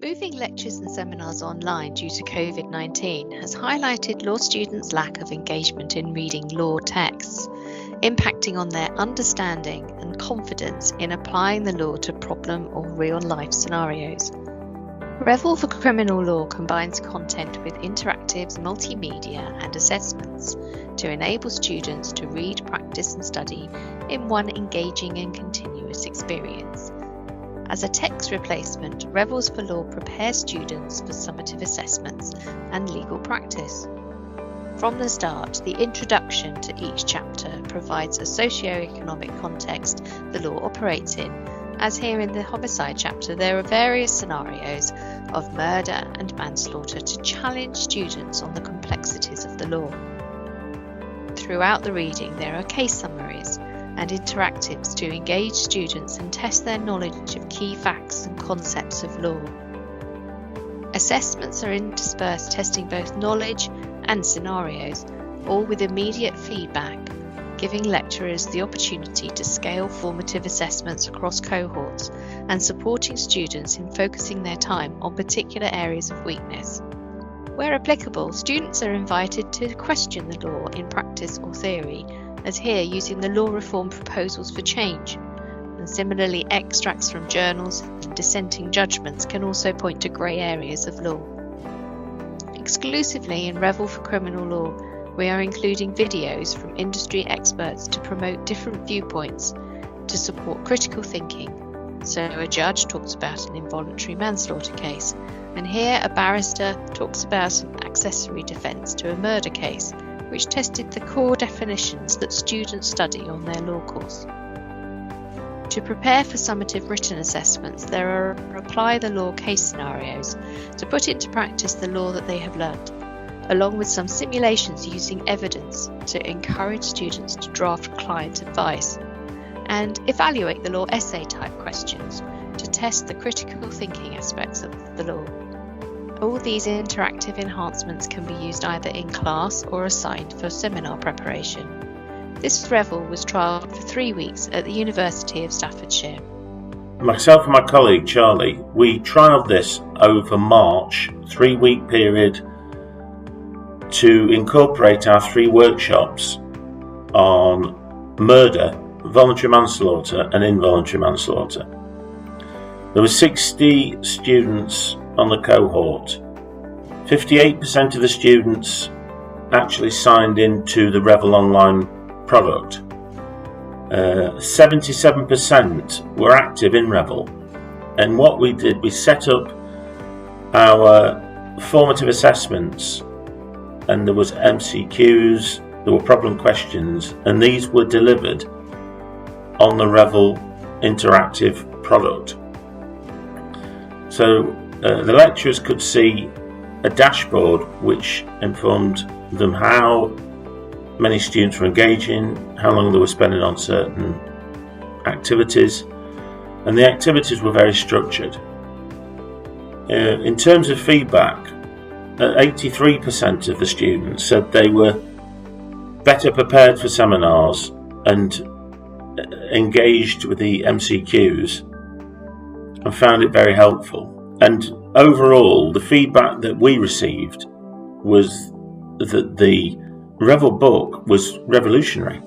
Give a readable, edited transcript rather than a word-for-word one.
Moving lectures and seminars online due to COVID-19 has highlighted law students' lack of engagement in reading law texts, impacting on their understanding and confidence in applying the law to problem or real-life scenarios. Revel for Criminal Law combines content with interactives, multimedia and assessments to enable students to read, practice and study in one engaging and continuous experience. As a text replacement, Revels for Law prepares students for summative assessments and legal practice. From the start, the introduction to each chapter provides a socio-economic context the law operates in, as here in the homicide chapter there are various scenarios of murder and manslaughter to challenge students on the complexities of the law. Throughout the reading there are case summaries and interactives to engage students and test their knowledge of key facts and concepts of law. Assessments are interspersed, testing both knowledge and scenarios, all with immediate feedback, giving lecturers the opportunity to scale formative assessments across cohorts and supporting students in focusing their time on particular areas of weakness. Where applicable, students are invited to question the law in practice or theory, as here using the law reform proposals for change, and similarly extracts from journals and dissenting judgments can also point to grey areas of law. Exclusively in Revel for Criminal Law, we are including videos from industry experts to promote different viewpoints to support critical thinking. So a judge talks about an involuntary manslaughter case, and here a barrister talks about an accessory defence to a murder case, which tested the core definitions that students study on their law course. To prepare for summative written assessments, there are apply the law case scenarios to put into practice the law that they have learnt, along with some simulations using evidence to encourage students to draft client advice, and evaluate the law essay type questions to test the critical thinking aspects of the law. All these interactive enhancements can be used either in class or assigned for seminar preparation. This Revel was trialled for 3 weeks at the University of Staffordshire. Myself and my colleague Charlie, we trialled this over March, 3-week period, to incorporate our 3 workshops on murder, voluntary manslaughter and involuntary manslaughter. There were 60 students on the cohort. 58% of the students actually signed into the Revel Online product. 77% were active in Revel, and what we did, we set up our formative assessments, and there was MCQs, there were problem questions, and these were delivered on the Revel interactive product. So the lecturers could see a dashboard which informed them how many students were engaging, how long they were spending on certain activities, and the activities were very structured. In terms of feedback, 83% of the students said they were better prepared for seminars and engaged with the MCQs and found it very helpful. And overall, the feedback that we received was that the Revel book was revolutionary.